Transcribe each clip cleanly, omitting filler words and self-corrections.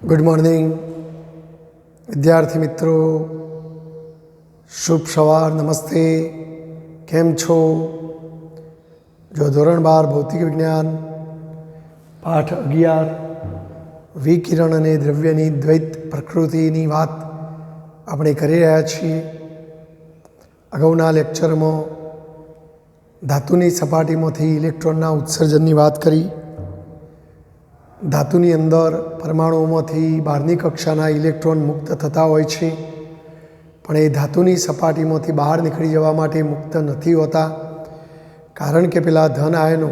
Good morning विद्यार्थी मित्रों, शुभ सवार, नमस्ते। केम छो? जो धोरण 12 भौतिक विज्ञान पाठ 11 विकिरण અને દ્રવ્યની દ્વૈત પ્રકૃતિની વાત આપણે કરી રહ્યા છીએ। અગાઉના લેક્ચરમાં ધાતુની સપાટીમાંથી ઇલેક્ટ્રોનના ઉત્સર્જનની વાત કરી। धातुनी अंदर परमाणुओमांथी बहारनी कक्षाना इलेक्ट्रॉन मुक्त थता होय छे, पण ए धातुनी सपाटीमांथी बहार निकળી जवा माटे मुक्त नथी होता, कारण के पेला धन आयनो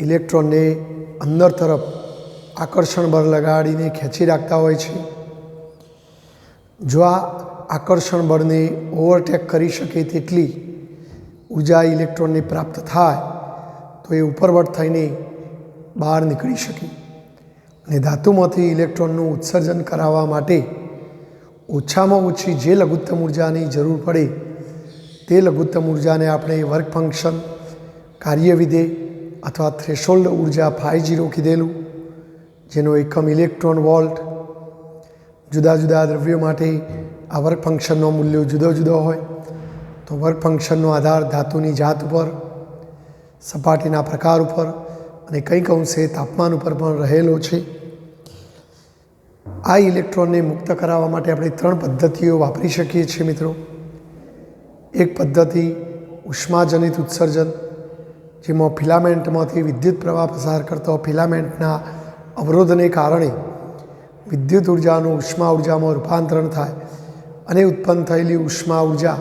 इलेक्ट्रॉनने अंदर तरफ आकर्षण बल लगाड़ीने खेंची राखता होय छे। जो आ आकर्षण बळने ओवरटेक करी शके तेटली ऊर्जा इलेक्ट्रॉनने प्राप्त थाय तो ये उपरवट थईने बहार निकળી शके। અને ધાતુમાંથી ઇલેક્ટ્રોનનું ઉત્સર્જન કરાવવા માટે ઓછામાં ઓછી જે લઘુત્તમ ઉર્જાની જરૂર પડે તે લઘુત્તમ ઉર્જાને આપણે વર્ક ફંક્શન, કાર્યવિધેય અથવા થ્રેશોલ્ડ ઉર્જા φ0 કીધેલું, જેનો એકમ ઇલેક્ટ્રોન વોલ્ટ। જુદા જુદા દ્રવ્યો માટે આ વર્ક ફંક્શનનો મૂલ્યો જુદો જુદો હોય, તો વર્ક ફંક્શનનો આધાર ધાતુની જાત ઉપર, સપાટીના પ્રકાર ઉપર અને કંઈક અંશે તાપમાન ઉપર પણ રહેલો છે। આ ઇલેક્ટ્રોનને મુક્ત કરાવવા માટે આપણે ત્રણ પદ્ધતિઓ વાપરી શકીએ છીએ મિત્રો। એક પદ્ધતિ ઉષ્માજનિત ઉત્સર્જન, જેમાં ફિલામેન્ટમાંથી વિદ્યુત પ્રવાહ પસાર કરતો ફિલામેન્ટના અવરોધને કારણે વિદ્યુત ઉર્જાનું ઉષ્મા ઉર્જામાં રૂપાંતરણ થાય અને ઉત્પન્ન થયેલી ઉષ્મા ઉર્જા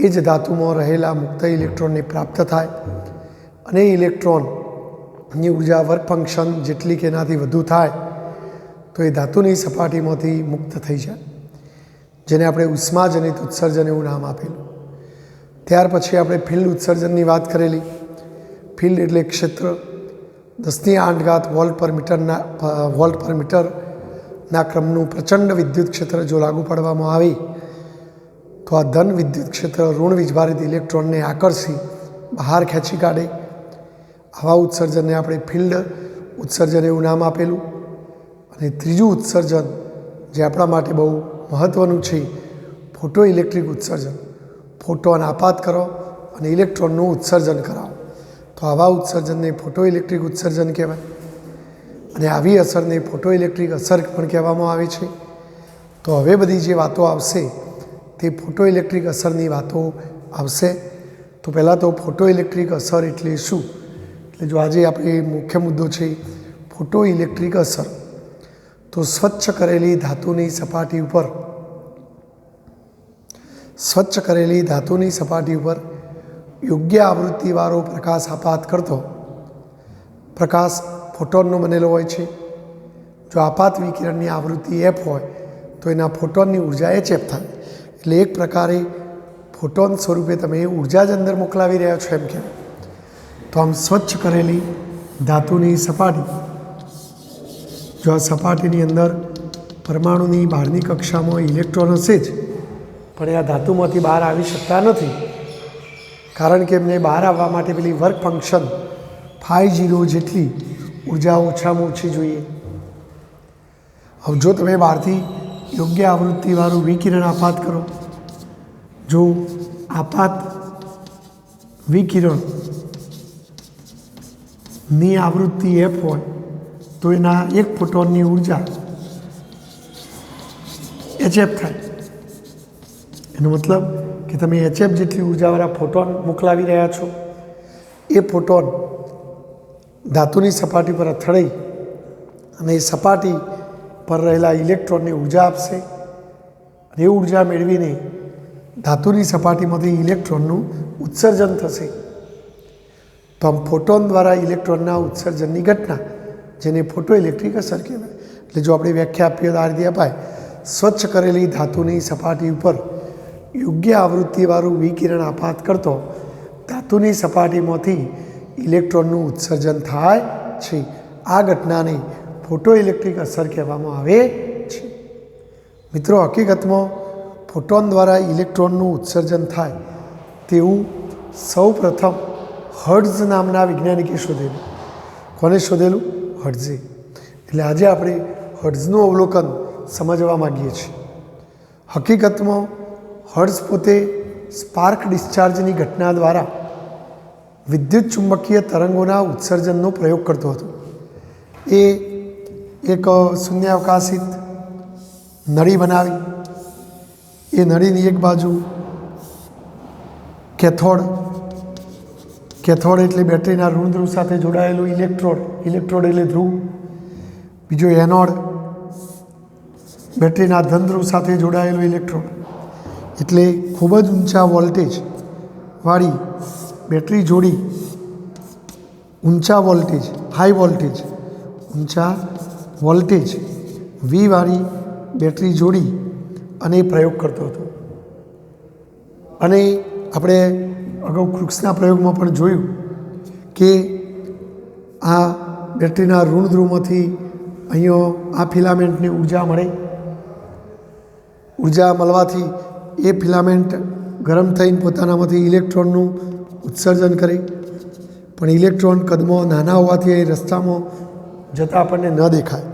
એ જ ધાતુમાં રહેલા મુક્ત ઇલેક્ટ્રોનને પ્રાપ્ત થાય અને ઇલેક્ટ્રોનની ઉર્જા વર્ક ફંક્શન જેટલી કે એનાથી વધુ થાય તો એ ધાતુની સપાટીમાંથી મુક્ત થઈ જાય, જેને આપણે ઉષ્માજનિત ઉત્સર્જન એવું નામ આપેલું। ત્યાર પછી આપણે ફિલ્ડ ઉત્સર્જનની વાત કરેલી। ફિલ્ડ એટલે ક્ષેત્ર। 10⁸ વોલ્ટ પર મીટરના ક્રમનું પ્રચંડ વિદ્યુત ક્ષેત્ર જો લાગુ પાડવામાં આવે તો આ ધન વિદ્યુત ક્ષેત્ર ઋણ વીજભારિત ઇલેક્ટ્રોનને આકર્ષી બહાર ખેંચી કાઢે। આવા ઉત્સર્જનને આપણે ફિલ્ડ ઉત્સર્જન એવું નામ આપેલું। અને ત્રીજું ઉત્સર્જન જે આપણા માટે બહુ મહત્ત્વનું છે, ફોટો ઇલેક્ટ્રિક ઉત્સર્જન। ફોટોન આપાત કરો અને ઇલેક્ટ્રોનનું ઉત્સર્જન કરાવો, તો આવા ઉત્સર્જનને ફોટો ઇલેક્ટ્રિક ઉત્સર્જન કહેવાય। અને આવી અસરને ફોટો ઇલેક્ટ્રિક અસર પણ કહેવામાં આવે છે। તો હવે બધી જે વાતો આવશે તે ફોટો ઇલેક્ટ્રિક અસરની વાતો આવશે। તો પહેલાં તો ફોટો ઇલેક્ટ્રિક અસર એટલે શું? એટલે જો આજે આપણે મુખ્ય મુદ્દો છે ફોટો ઇલેક્ટ્રિક અસર, તો સ્વચ્છ કરેલી ધાતુની સપાટી ઉપર યોગ્ય આવૃત્તિવાળો પ્રકાશ આપાત કરતો પ્રકાશ ફોટોનનો બનેલો હોય છે। જો આપાત વિકિરણની આવૃત્તિ f હોય તો એના ફોટોનની ઉર્જા hf થાય, એટલે એક પ્રકારે ફોટોન સ્વરૂપે તમે ઉર્જા જ અંદર મોકલાવી રહ્યા છો એમ કહેવાય। તો આમ સ્વચ્છ કરેલી ધાતુની સપાટી, જો આ સપાટીની અંદર પરમાણુની બહારની કક્ષામાં ઇલેક્ટ્રોન હશે જ, પણ આ ધાતુમાંથી બહાર આવી શકતા નથી, કારણ કે એમને બહાર આવવા માટે પેલી વર્ક ફંક્શન φ0 જેટલી ઉર્જા ઓછામાં ઓછી જોઈએ। હવે જો તમે બહારથી યોગ્ય આવૃત્તિવાળું વિકિરણ આપાત કરો, જો આપાત વિકિરણની આવૃત્તિ f હોય તો એના એક ફોટોનની ઉર્જા hf થાય। એનો મતલબ કે તમે hf જેટલી ઉર્જાવાળા ફોટોન મોકલાવી રહ્યા છો। એ ફોટોન ધાતુની સપાટી પર અથડાઈ અને એ સપાટી પર રહેલા ઇલેક્ટ્રોનને ઉર્જા આપશે, અને એ ઉર્જા મેળવીને ધાતુની સપાટીમાંથી ઇલેક્ટ્રોનનું ઉત્સર્જન થશે। તો આમ ફોટોન દ્વારા ઇલેક્ટ્રોનના ઉત્સર્જનની ઘટના, જેને ફોટો ઇલેક્ટ્રિક અસર કહેવાય। એટલે જો આપણે વ્યાખ્યા આપીએ તો આ રીતે અપાય: સ્વચ્છ કરેલી ધાતુની સપાટી ઉપર યોગ્ય આવૃત્તિવાળું વિકિરણ આપાત કરતો ધાતુની સપાટીમાંથી ઇલેક્ટ્રોનનું ઉત્સર્જન થાય છે। આ ઘટનાને ફોટો ઇલેક્ટ્રિક અસર કહેવામાં આવે છે। મિત્રો, હકીકતમાં ફોટોન દ્વારા ઇલેક્ટ્રોનનું ઉત્સર્જન થાય તેવું સૌ પ્રથમ હર્ટ્ઝ નામના વૈજ્ઞાનિકે શોધેલું। કોને શોધેલું? હર્ટ્ઝે। એટલે આજે આપણે હર્ટ્ઝનું અવલોકન સમજવા માગીએ છીએ। હકીકતમાં હર્ટ્ઝ પોતે સ્પાર્ક ડિસ્ચાર્જની ઘટના દ્વારા વિદ્યુત ચુંબકીય તરંગોના ઉત્સર્જનનો પ્રયોગ કરતો હતો। એ એક શૂન્યાવકાશિત નળી બનાવી, એ નળીની એક બાજુ કેથોડ એટલે બેટરીના ઋણ ધ્રુવ સાથે જોડાયેલું ઇલેક્ટ્રોડ એટલે ધ્રુવ, બીજો એનોડ બેટરીના ધન ધ્રુવ સાથે જોડાયેલું ઇલેક્ટ્રોડ, એટલે ખૂબ જ ઊંચા વોલ્ટેજવાળી બેટરી જોડી, ઊંચા વોલ્ટેજ વીવાળી બેટરી જોડી અને પ્રયોગ કરતો હતો। અને આપણે અગાઉ ક્રુક્સના પ્રયોગમાં પણ જોયું કે આ બેટરીના ઋણ ધ્રુવમાંથી અહીંયા આ ફિલામેન્ટને ઉર્જા મળે, ઉર્જા મળવાથી એ ફિલામેન્ટ ગરમ થઈને પોતાનામાંથી ઇલેક્ટ્રોનનું ઉત્સર્જન કરે, પણ ઇલેક્ટ્રોન કદમાં નાના હોવાથી એ રસ્તામાં જતાં આપણને ન દેખાય।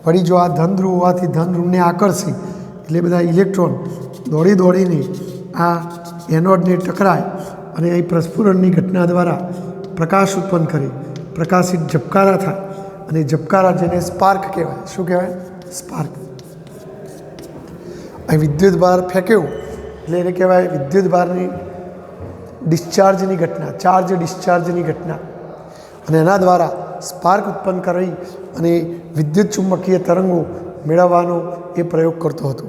વળી જો આ ધન ધ્રુવ હોવાથી ધન ધ્રુવને આકર્ષે એટલે બધા ઇલેક્ટ્રોન દોડીને આ એનોડને ટકરાય અને અહીં પ્રસ્ફુરણની ઘટના દ્વારા પ્રકાશ ઉત્પન્ન કરે, પ્રકાશિત ઝબકારા થાય અને ઝબકારા જેને સ્પાર્ક કહેવાય। શું કહેવાય? સ્પાર્ક। અહીં વિદ્યુત ભાર ફેંક્યો એટલે એને કહેવાય વિદ્યુત ભારની ડિસ્ચાર્જની ઘટના, ચાર્જ ડિસ્ચાર્જની ઘટના, અને એના દ્વારા સ્પાર્ક ઉત્પન્ન કરી અને વિદ્યુત ચુંબકીય તરંગો મેળવવાનો એ પ્રયોગ કરતો હતો।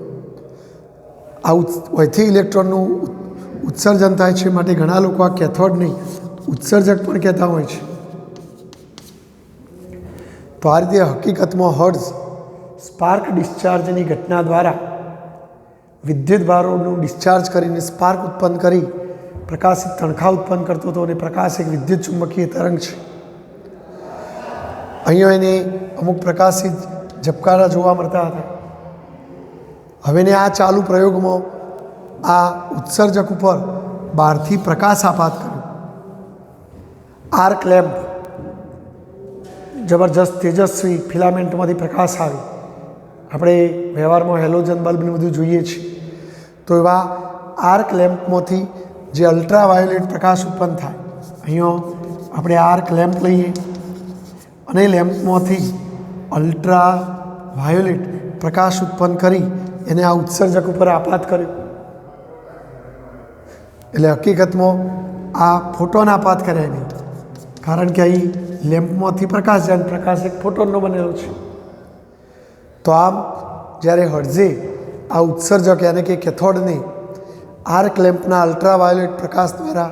આ અહીંથી ઇલેક્ટ્રોનનું ઉત્સર્જન થાય છે, માટે ઘણા લોકો આ કેથોડને ઉત્સર્જક પણ કહેતા હોય છે। તો આ રીતે હકીકતમાં હર્ટ્ઝ સ્પાર્ક ડિસ્ચાર્જની ઘટના દ્વારા વિદ્યુત ભારોનું ડિસ્ચાર્જ કરીને સ્પાર્ક ઉત્પન્ન કરી પ્રકાશિત તણખા ઉત્પન્ન કરતો હતો, અને પ્રકાશ એક વિદ્યુત ચુંબકીય તરંગ છે। અહીંયા એને અમુક પ્રકાશિત ઝબકારા જોવા મળતા હતા। હવે ને આ ચાલુ પ્રયોગમાં આ ઉત્સર્જક ઉપર બહારથી પ્રકાશ આપાત કર્યો, આર્ક લેમ્પ, જબરજસ્ત તેજસ્વી ફિલામેન્ટમાંથી પ્રકાશ આવે। આપણે વ્યવહારમાં હેલોજન બલ્બને બધું જોઈએ છીએ, તો એવા આર્ક લેમ્પમાંથી જે અલ્ટ્રાવાયોલેટ પ્રકાશ ઉત્પન્ન થાય, અહીંયા આપણે આર્ક લેમ્પ લઈએ અને લેમ્પમાંથી અલ્ટ્રાવાયોલેટ પ્રકાશ ઉત્પન્ન કરી એને આ ઉત્સર્જક ઉપર આપાત કર્યો। એટલે હકીકતમાં આ ફોટોન આપાત કર્યા નહીં, કારણ કે અહીં લેમ્પમાંથી પ્રકાશ જાય, પ્રકાશ એક ફોટોનનો બનેલો છે। તો આમ જ્યારે હર્ટ્ઝે આ ઉત્સર્જક યાને કે કેથોડને આર્ક લેમ્પના અલ્ટ્રાવાયોલેટ પ્રકાશ દ્વારા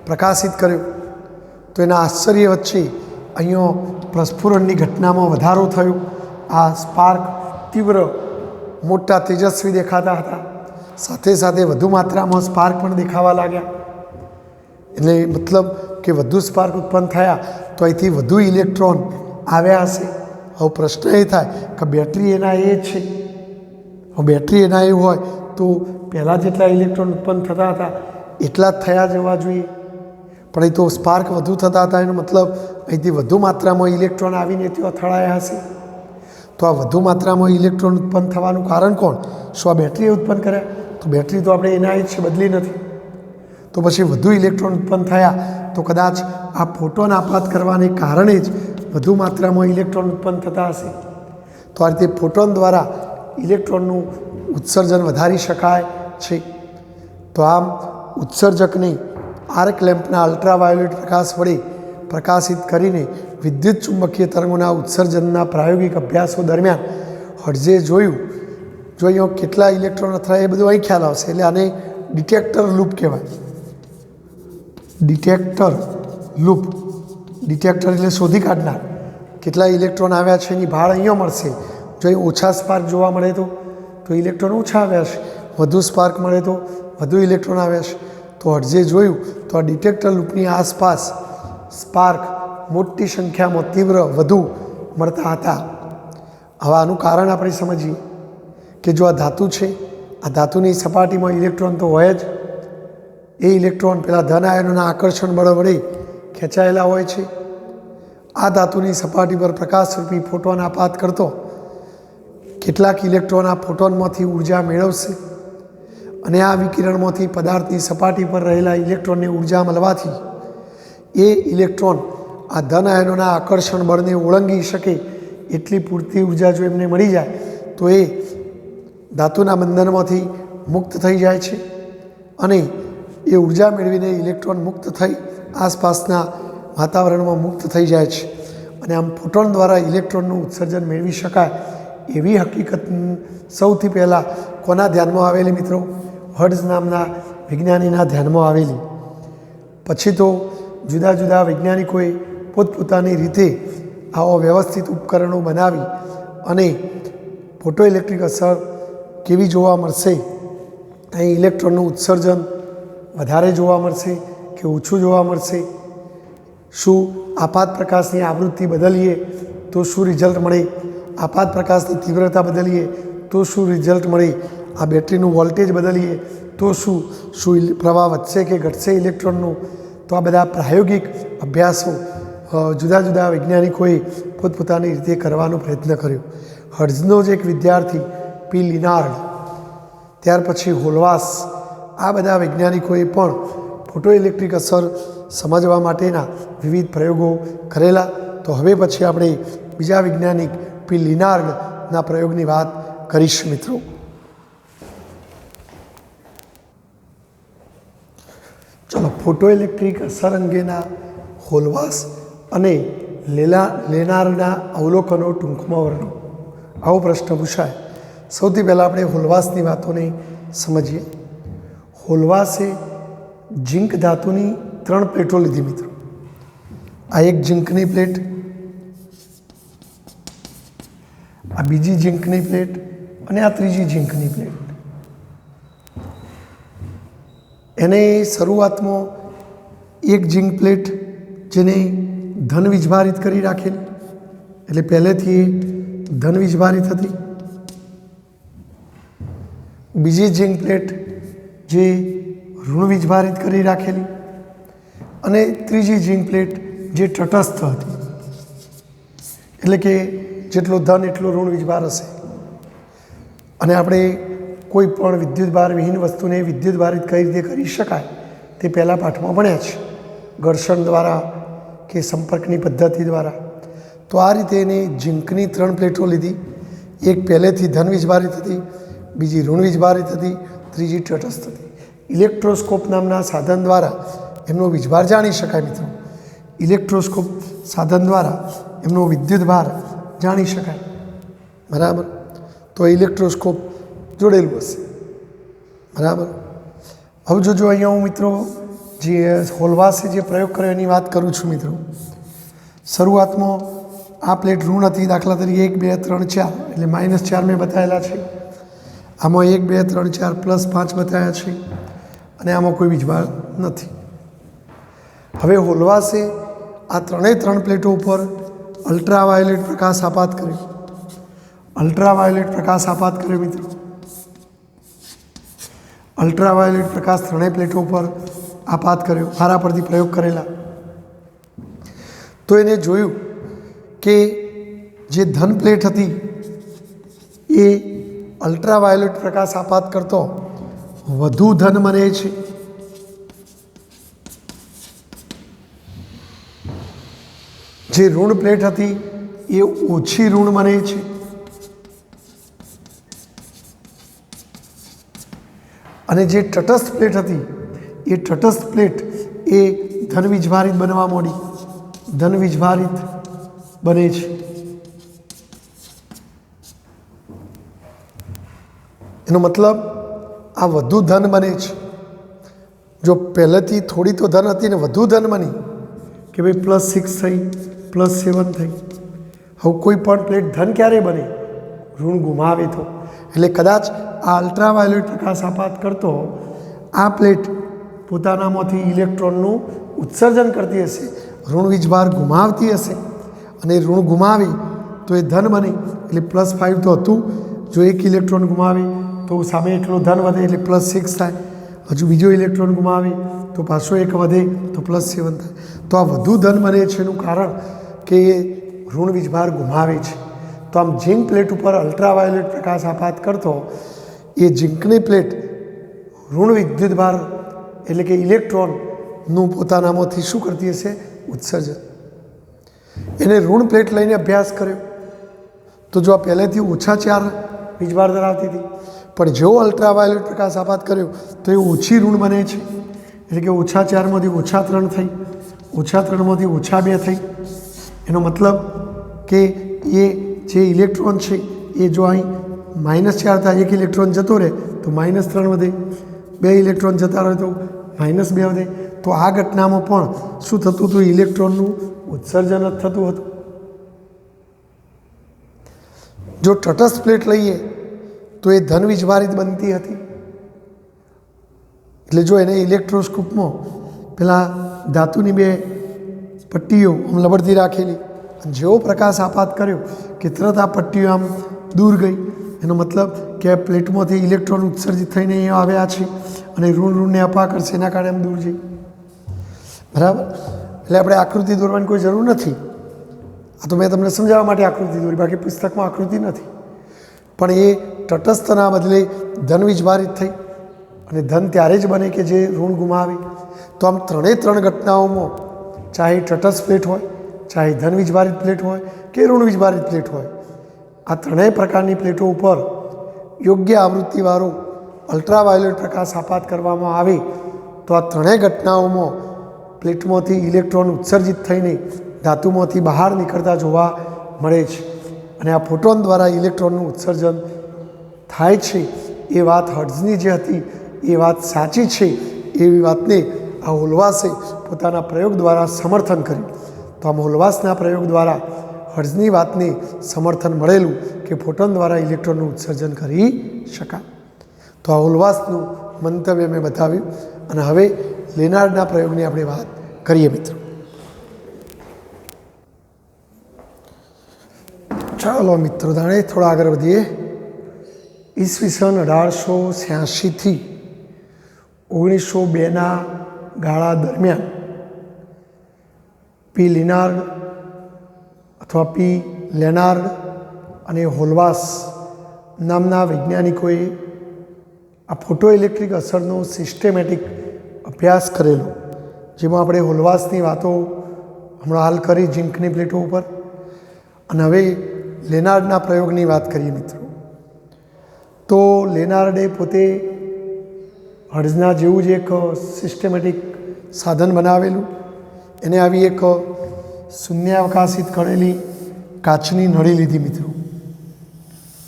પ્રકાશિત કર્યો, તો એના આશ્ચર્ય વચ્ચે અહીંયા પ્રસ્ફુરણની ઘટનામાં વધારો થયો। આ સ્પાર્ક તીવ્ર મોટા તેજસ્વી દેખાતા હતા, સાથે સાથે વધુ માત્રામાં સ્પાર્ક પણ દેખાવા લાગ્યા। એટલે મતલબ કે વધુ સ્પાર્ક ઉત્પન્ન થયા તો અહીંથી વધુ ઇલેક્ટ્રોન આવ્યા હશે। હવે પ્રશ્ન એ થાય કે બેટરી એના એ છે, હવે બેટરી એના એ હોય તો પહેલાં જેટલા ઇલેક્ટ્રોન ઉત્પન્ન થતા હતા એટલા જ થયા જવા જોઈએ, પણ અહીં તો સ્પાર્ક વધુ થતા હતા, એનો મતલબ અહીંથી વધુ માત્રામાં ઇલેક્ટ્રોન આવીને ત્યાં અથડાયા હશે। તો આ વધુ માત્રામાં ઇલેક્ટ્રોન ઉત્પન્ન થવાનું કારણ કોણ? શું આ બેટરીએ ઉત્પન્ન કર્યા? તો બેટરી તો આપણે એના જ છે, બદલી નથી। તો પછી વધુ ઇલેક્ટ્રોન ઉત્પન્ન થયા તો કદાચ આ ફોટોન આપાત કરવાને કારણે જ વધુ માત્રામાં ઇલેક્ટ્રોન ઉત્પન્ન થતા હશે। તો આ રીતે ફોટોન દ્વારા ઇલેક્ટ્રોનનું ઉત્સર્જન વધારી શકાય છે। તો આમ ઉત્સર્જકને આર્ક લેમ્પના અલ્ટ્રાવાયોલેટ પ્રકાશ વડે પ્રકાશિત કરીને વિદ્યુત ચુંબકીય તરંગોના ઉત્સર્જનના પ્રાયોગિક અભ્યાસો દરમિયાન હર્ટ્ઝે જોયું, જો અહીંયા કેટલા ઇલેક્ટ્રોન અથડાય એ બધું અહીં ખ્યાલ આવશે। એટલે આને ડિટેક્ટર લૂપ કહેવાય। ડિટેક્ટર લૂપ, ડિટેક્ટર એટલે શોધી કાઢનાર, કેટલા ઇલેક્ટ્રોન આવ્યા છે એની ભાળ અહીંયા મળશે। જો અહીં ઓછા સ્પાર્ક જોવા મળે તો ઇલેક્ટ્રોન ઓછા આવ્યા છે, વધુ સ્પાર્ક મળે તો વધુ ઇલેક્ટ્રોન આવ્યા છે। તો હર્ટ્ઝે જોયું તો આ ડિટેક્ટર લૂપની આસપાસ સ્પાર્ક મોટી સંખ્યામાં તીવ્ર વધુ મળતા હતા। હવે આનું કારણ આપણે સમજીએ કે જો આ ધાતુ છે, આ ધાતુની સપાટીમાં ઇલેક્ટ્રોન તો હોય જ, એ ઇલેક્ટ્રોન પેલા ધન આયનોના આકર્ષણ બળ વડે ખેંચાયેલા હોય છે। આ ધાતુની સપાટી પર પ્રકાશરૂપી ફોટોન આપાત કરતો કેટલાક ઇલેક્ટ્રોન આ ફોટોનમાંથી ઉર્જા મેળવશે અને આ વિકિરણમાંથી પદાર્થની સપાટી પર રહેલા ઇલેક્ટ્રોનને ઉર્જા મળવાથી એ ઇલેક્ટ્રોન આ ધન આયનોના આકર્ષણ બળને ઓળંગી શકે એટલી પૂરતી ઉર્જા જો એમને મળી જાય તો એ ધાતુના બંધનમાંથી મુક્ત થઈ જાય છે અને એ ઉર્જા મેળવીને ઇલેક્ટ્રોન મુક્ત થઈ આસપાસના વાતાવરણમાં મુક્ત થઈ જાય છે અને આમ ફોટોન દ્વારા ઇલેક્ટ્રોનનું ઉત્સર્જન મેળવી શકાય એવી હકીકત સૌથી પહેલાં કોના ધ્યાનમાં આવેલી મિત્રો? હર્ટ્ઝ નામના વૈજ્ઞાનિકના ધ્યાનમાં આવેલી. પછી તો જુદા જુદા વૈજ્ઞાનિકોએ પોતપોતાની રીતે આવા વ્યવસ્થિત ઉપકરણો બનાવી અને ફોટો ઇલેક્ટ્રિક અસર કેવી જોવા મળશે, અહીં ઇલેક્ટ્રોનનું ઉત્સર્જન વધારે જોવા મળશે કે ઓછું જોવા મળશે, શું આપાત પ્રકાશની આવૃત્તિ બદલીએ તો શું રિઝલ્ટ મળે, આપાત પ્રકાશની તીવ્રતા બદલીએ તો શું રિઝલ્ટ મળે, આ બેટરીનું વોલ્ટેજ બદલીએ તો શું પ્રવાહ વધશે કે ઘટશે ઇલેક્ટ્રોનનું. તો આ બધા પ્રાયોગિક અભ્યાસો જુદા જુદા વૈજ્ઞાનિકોએ પોતપોતાની રીતે કરવાનો પ્રયત્ન કર્યો. હર્ટ્ઝનો જ એક વિદ્યાર્થી પી લિનાર્ડ, ત્યાર પછી હોલવાસ, આ બધા વૈજ્ઞાનિકોએ પણ ફોટો ઇલેક્ટ્રિક અસર સમજવા માટેના વિવિધ પ્રયોગો કરેલા. તો હવે પછી આપણે બીજા વૈજ્ઞાનિક પી લિનાર્ડના પ્રયોગની વાત કરીશું મિત્રો. ચલો, ફોટો ઇલેક્ટ્રિક અસર અંગેના હોલવાસ અને લેનાર્ડના અવલોકનો ટૂંકમાં વર્ણો, આવો પ્રશ્ન પૂછાય. સૌથી પહેલાં આપણે હોલવાસની વાતોને સમજીએ. હોલવાસે ઝિંક ધાતુની 3 પ્લેટો લીધી મિત્રો. આ એક ઝિંકની પ્લેટ, આ બીજી ઝિંકની પ્લેટ અને આ ત્રીજી ઝિંકની પ્લેટ. એને શરૂઆતમાં એક ઝિંક પ્લેટ જેને ધન વીજભારિત કરી રાખેલી, એટલે પહેલેથી ધન વીજભારિત હતી. બીજી ઝિંક પ્લેટ જે ઋણ વીજભારિત કરી રાખેલી અને ત્રીજી ઝિંક પ્લેટ જે તટસ્થ હતી, એટલે કે જેટલો ધન એટલો ઋણ વીજભાર હશે. અને આપણે કોઈ પણ વિદ્યુતભાર વિહીન વસ્તુને વિદ્યુતભારિત કઈ રીતે કરી શકાય તે પહેલાં પાઠમાં ભણ્યા છે, ઘર્ષણ દ્વારા કે સંપર્કની પદ્ધતિ દ્વારા. તો આ રીતે એને ઝિંકની 3 પ્લેટો લીધી. એક પહેલેથી ધન વીજભારિત હતી, બીજી ઋણ વીજભારિત હતી, ત્રીજી તટસ્થ હતી. ઇલેક્ટ્રોસ્કોપ નામના સાધન દ્વારા એમનો વીજભાર જાણી શકાય મિત્રો. ઇલેક્ટ્રોસ્કોપ સાધન દ્વારા એમનો વિદ્યુતભાર જાણી શકાય, બરાબર. તો ઇલેક્ટ્રોસ્કોપ જોડેલું હશે, બરાબર. હવે જોજો, અહીંયા હું મિત્રો જે હોલવાસે જે પ્રયોગ કર્યો એની વાત કરું છું મિત્રો. શરૂઆતમાં આ પ્લેટ ઋણ હતી, દાખલા તરીકે 1 2 3 4, એટલે -4 મેં બતાવેલા છે. આમાં 1 2 3 4 +5 બતાવ્યા છે અને આમાં કોઈ વીજભાર નથી. હવે હોલવાસે આ 3 પ્લેટો ઉપર અલ્ટ્રાવાયોલેટ પ્રકાશ આપાત કર્યો. અલ્ટ્રાવાયોલેટ પ્રકાશ આપાત કર્યો મિત્રો. અલ્ટ્રાવાયોલેટ પ્રકાશ 3 પ્લેટો ઉપર આપાત કર્યો, હારા પરથી પ્રયોગ કરેલા. તો એને જોયું કે જે ધન પ્લેટ હતી એ અલ્ટ્રાવાયોલેટ પ્રકાશ આપાત કરતો વધુ ધન મને છે, જે ઋણ પ્લેટ હતી એ ઓછી ઋણ મને છે. અને જે તટસ્થ પ્લેટ હતી એ તટસ્થ પ્લેટ એ ધન વીજભારિત બનવા માંડી, ધન વીજભારિત બને છે. એનો મતલબ આ વધુ ધન બને છે. જો પહેલેથી થોડી તો ધન હતી ને વધુ ધન બની કે ભાઈ +6 થઈ, +7 થઈ. હવે કોઈ પણ પ્લેટ ધન ક્યારે બને? ઋણ ગુમાવે તો. એટલે કદાચ આ અલ્ટ્રાવાયોલેટ પ્રકાશ આપાત કરતો આ પ્લેટ પોતાનામાંથી ઇલેક્ટ્રોનનું ઉત્સર્જન કરતી હશે, ઋણ વીજભાર ગુમાવતી હશે, અને ઋણ ગુમાવી તો એ ધન બને, એટલે +5 તો હતું. જો એક ઇલેક્ટ્રોન ગુમાવે તો સામે એટલો ધન વધે, એટલે +6 થાય. હજુ બીજો ઇલેક્ટ્રોન ગુમાવે તો પાછો એક વધે તો +7 થાય. તો આ વધુ ધન બને છે એનું કારણ કે એ ઋણ વીજભાર ગુમાવે છે. तो आम झिंक प्लेट पर अल्ट्रावायोलेट प्रकाश आपात करतो ये झिंकनी प्लेट ऋण विद्युतभार एटले के इलेक्ट्रॉनનું પોતાનામાંથી શું કરતી હશે? ઉત્સર્જન. એને ઋણ પ્લેટ લઈને અભ્યાસ કર્યો તો જો આ પહેલેથી ઓછા ચાર વીજભાર ધરાવતી હતી, પણ જેવો અલ્ટ્રાવાયોલેટ પ્રકાશ આપાત કર્યો તો એ ઓછી ઋણ બને છે. એટલે કે ઓછા ચારમાંથી ઓછા 3 થઈ, ઓછા 3માંથી ઓછા 2 થઈ. એનો મતલબ કે એ જે ઇલેક્ટ્રોન છે એ જો અહીં -4 થાય, એક ઇલેક્ટ્રોન જતો રહે તો -3 વધે, 2 ઇલેક્ટ્રોન જતા રહે તો -2 વધે. તો આ ઘટનામાં પણ શું થતું હતું? ઇલેક્ટ્રોનનું ઉત્સર્જન જ થતું હતું. જો તટસ્થ પ્લેટ લઈએ તો એ ધન વીજભારિત બનતી હતી. એટલે જો એને ઇલેક્ટ્રોસ્કોપમાં પેલા ધાતુની 2 પટ્ટીઓ આમ લબડતી રાખેલી, અને જેવો પ્રકાશ આપાત કર્યો કે તરત આ પટ્ટીઓ આમ દૂર ગઈ. એનો મતલબ કે પ્લેટમાંથી ઇલેક્ટ્રોન ઉત્સર્જિત થઈને અહીંયા આવ્યા છે અને ઋણને અપા કરશે, એના કારણે આમ દૂર જઈ. બરાબર? એટલે આપણે આકૃતિ દોરવાની કોઈ જરૂર નથી. આ તો મેં તમને સમજાવવા માટે આકૃતિ દોરી, બાકી પુસ્તકમાં આકૃતિ નથી. પણ એ તટસ્થના બદલે ધન વીજભારિત થઈ, અને ધન ત્યારે જ બને કે જે ઋણ ગુમાવે. તો આમ 3 ઘટનાઓમાં, ચાહે તટસ્થ પ્લેટ હોય, ચાહે ધન વીજભારિત પ્લેટ હોય કે ઋણ વીજભારિત પ્લેટ હોય, આ 3 પ્રકારની પ્લેટો ઉપર યોગ્ય આવૃત્તિવાળો અલ્ટ્રાવાયોલેટ પ્રકાશ આપાત કરવામાં આવે તો આ 3 ઘટનાઓમાં પ્લેટમાંથી ઇલેક્ટ્રોન ઉત્સર્જિત થઈને ધાતુમાંથી બહાર નીકળતા જોવા મળે છે. અને આ ફોટોન દ્વારા ઇલેક્ટ્રોનનું ઉત્સર્જન થાય છે. એ વાત હર્ટ્ઝની જે હતી એ વાત સાચી છે, એવી વાતને આ હોલવાસે પોતાના પ્રયોગ દ્વારા સમર્થન કર્યું. તો આ હોલવાસના પ્રયોગ દ્વારા હર્ટ્ઝની વાતને સમર્થન મળેલું કે ફોટોન દ્વારા ઇલેક્ટ્રોનનું ઉત્સર્જન કરી શકાય. તો આ હોલવાસનું મંતવ્ય મેં બતાવ્યું. અને હવે લેનાર્ડના પ્રયોગની આપણે વાત કરીએ મિત્રો. ચાલો મિત્રો તાણે થોડા આગળ વધીએ. ઈસવીસન 1886થી 1902ના ગાળા દરમિયાન પી લેનાર્ડ અથવા પી લેનાર્ડ અને હોલવાસ નામના વૈજ્ઞાનિકોએ આ ફોટો ઇલેક્ટ્રિક અસરનો સિસ્ટેમેટિક અભ્યાસ કરેલો, જેમાં આપણે હોલવાસની વાતો હમણાં હાલ કરી ઝિંકની પ્લેટો ઉપર. અને હવે લેનાર્ડના પ્રયોગની વાત કરીએ મિત્રો. તો લેનાર્ડે પોતે હર્ટ્ઝના જેવું જ એક સિસ્ટેમેટિક સાધન બનાવેલું. એને આવી એક શૂન્યાવકાશિત કરેલી કાચની નળી લીધી મિત્રો.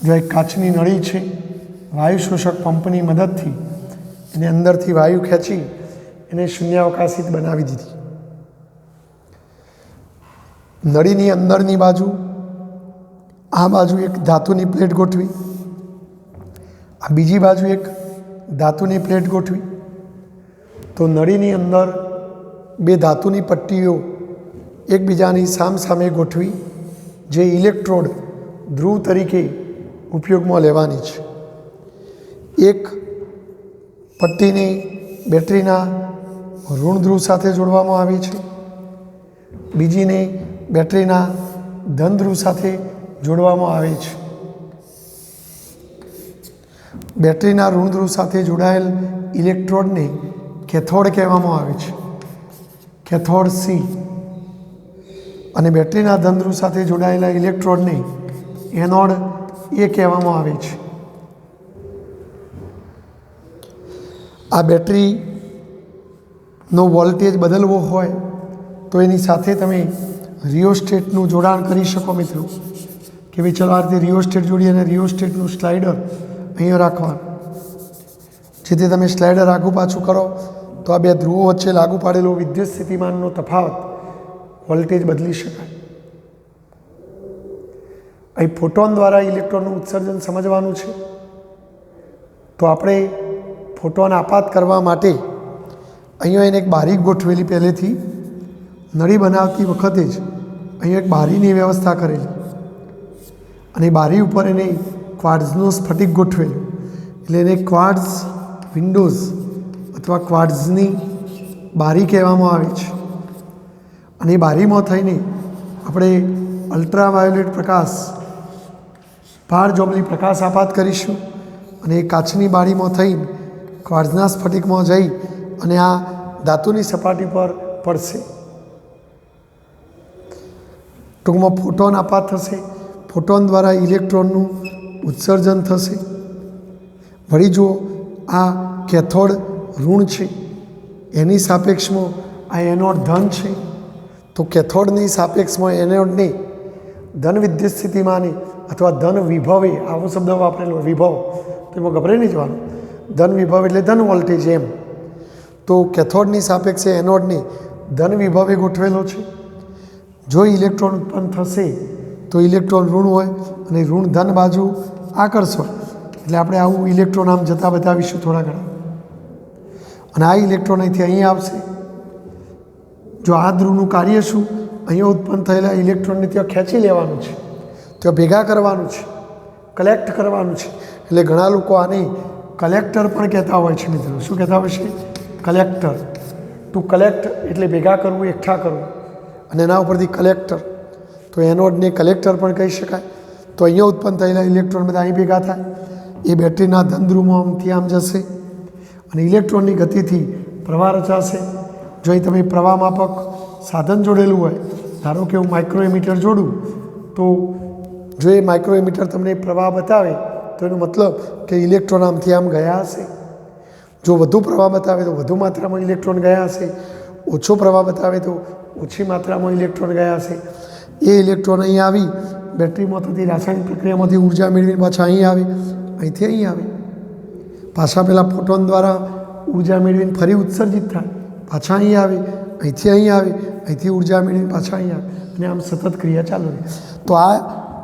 જો એક કાચની નળી છે, વાયુ શોષક પંપની મદદથી એને અંદરથી વાયુ ખેંચી એને શૂન્યાવકાશિત બનાવી દીધી. નળીની અંદરની બાજુ આ બાજુ એક ધાતુની પ્લેટ ગોઠવી, આ બીજી બાજુ એક ધાતુની પ્લેટ ગોઠવી. તો નળીની અંદર 2 ધાતુની પટ્ટીઓ એકબીજાની સામસામે ગોઠવી, જે ઇલેક્ટ્રોડ ધ્રુવ તરીકે ઉપયોગમાં લેવાની છે. એક પટ્ટીને બેટરીના ઋણ ધ્રુવ સાથે જોડવામાં આવી છે, બીજીને બેટરીના ધન ધ્રુવ સાથે જોડવામાં આવે છે. બેટરીના ઋણ ધ્રુવ સાથે જોડાયેલ ઇલેક્ટ્રોડને કેથોડ કહેવામાં આવે છે, કેથોડ સી. અને બેટરીના ધન ધ્રુવ સાથે જોડાયેલા ઇલેક્ટ્રોડને એનોડ એ કહેવામાં આવે છે. આ બેટરીનો વોલ્ટેજ બદલવો હોય તો એની સાથે તમે રિયોસ્ટેટનું જોડાણ કરી શકો મિત્રો. કે ભાઈ ચલો આ રીતે રિયોસ્ટેટ જોડી અને રિયોસ્ટેટનું સ્લાઇડર અહીંયા રાખવાનું, જેથી તમે સ્લાઇડર આગું પાછું કરો તો આ 2 ધ્રુવો વચ્ચે લાગુ પાડેલો વિદ્યુત સ્થિતિમાનનો તફાવત વોલ્ટેજ બદલી શકાય. અહીં ફોટોન દ્વારા ઇલેક્ટ્રોનનું ઉત્સર્જન સમજવાનું છે. તો આપણે ફોટોન આપાત કરવા માટે અહીંયા એને એક બારી ગોઠવેલી. પહેલેથી નળી બનાવતી વખતે જ અહીંયા એક બારીની વ્યવસ્થા કરેલી, અને બારી ઉપર એને ક્વાર્ટ્ઝનો સ્ફટિક ગોઠવેલો. એટલે એને ક્વાર્ટ્ઝ વિન્ડોઝ અથવા ક્વાર્ટ્ઝની બારી કહેવામાં આવે છે. અને એ બારીમાં થઈને આપણે અલ્ટ્રાવાયોલેટ પ્રકાશ પાર જોબલી પ્રકાશ આપાત કરીશું અને એ કાચની બારીમાં થઈ ક્વાર્ઝના સ્ફટિકમાં જઈ અને આ ધાતુની સપાટી પર પડશે. ટૂંકમાં ફોટોન આપાત થશે. ફોટોન દ્વારા ઇલેક્ટ્રોનનું ઉત્સર્જન થશે. વળી જુઓ આ કેથોડ ઋણ છે, એની સાપેક્ષમાં આ એનોડ ધન છે, તો કેથોડની સાપેક્ષમાં એનોડને ધન વિદ્યુત સ્થિતિમાંની અથવા ધન વિભવે, આવો શબ્દ વાપરેલો વિભવ, તો એમાં ગભરાઈ નહીં જવાનું. ધન વિભવ એટલે ધન વોલ્ટેજ એમ. તો કેથોડની સાપેક્ષે એનોડને ધન વિભવે ગોઠવેલો છે. જો ઇલેક્ટ્રોન ઉત્પન્ન થશે તો ઇલેક્ટ્રોન ઋણ હોય અને ઋણ ધન બાજુ આકર્ષો, એટલે આપણે આવું ઇલેક્ટ્રોન આમ જતા બતાવીશું થોડા ઘણા. અને આ ઇલેક્ટ્રોન અહીંથી અહીં આવશે. જો આ ધ્રુવનું કાર્ય શું, અહીંયા ઉત્પન્ન થયેલા ઇલેક્ટ્રોનને ત્યાં ખેંચી લેવાનું છે, ત્યાં ભેગા કરવાનું છે, કલેક્ટ કરવાનું છે. એટલે ઘણા લોકો આને કલેક્ટર પણ કહેતા હોય છે મિત્રો. શું કહેતા હોય છે? કલેક્ટર. ટુ કલેક્ટ એટલે ભેગા કરવું, એકઠા કરવું, અને એના ઉપરથી કલેક્ટર. તો એનોડને કલેક્ટર પણ કહી શકાય. તો અહીંયા ઉત્પન્ન થયેલા ઇલેક્ટ્રોન બધા અહીં ભેગા થાય, એ બેટરીના ધન ધ્રુવમાં આમથી આમ જશે અને ઇલેક્ટ્રોનની ગતિથી પ્રવાહ રચાશે. જો અહીં તમે પ્રવાહ માપક સાધન જોડેલું હોય, ધારો કે હું માઇક્રોએમીટર જોડું, તો જો એ માઇક્રોએમીટર તમને પ્રવાહ બતાવે તો એનો મતલબ કે ઇલેક્ટ્રોન આમથી આમ ગયા હશે. જો વધુ પ્રવાહ બતાવે તો વધુ માત્રામાં ઇલેક્ટ્રોન ગયા હશે, ઓછો પ્રવાહ બતાવે તો ઓછી માત્રામાં ઇલેક્ટ્રોન ગયા હશે. એ ઇલેક્ટ્રોન અહીં આવી બેટરીમાં થતી રાસાયણિક પ્રક્રિયામાંથી ઉર્જા મેળવીને પાછા અહીં આવે, અહીંથી અહીં આવે, પાછા પેલા ફોટોન દ્વારા ઉર્જા મેળવીને ફરી ઉત્સર્જિત થાય, પાછા અહીં આવે, અહીંથી અહીં આવે, અહીંથી ઉર્જા મેળવીને પાછા અહીં આવે, અને આમ સતત ક્રિયા ચાલુ રહે. તો આ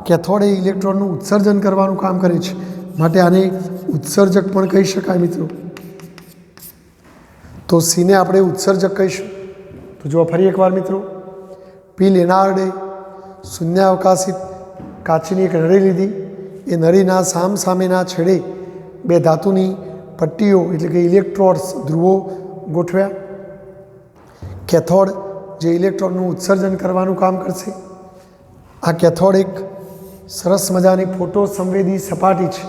કેથોડ એ ઇલેક્ટ્રોનનું ઉત્સર્જન કરવાનું કામ કરે છે, માટે આને ઉત્સર્જક પણ કહી શકાય મિત્રો. તો સીને આપણે ઉત્સર્જક કહીશું. તો જો ફરી એકવાર મિત્રો, પી લેનાર્ડે શૂન્યાવકાશી કાચની એક નળી લીધી. એ નળીના સામસામેના છેડે બે ધાતુની પટ્ટીઓ એટલે કે ઇલેક્ટ્રોડ્સ ધ્રુવો ગોઠવ્યા. કેથોડ જે ઇલેક્ટ્રોનનું ઉત્સર્જન કરવાનું કામ કરશે. આ કેથોડ એક સરસ મજાની ફોટો સંવેદી સપાટી છે.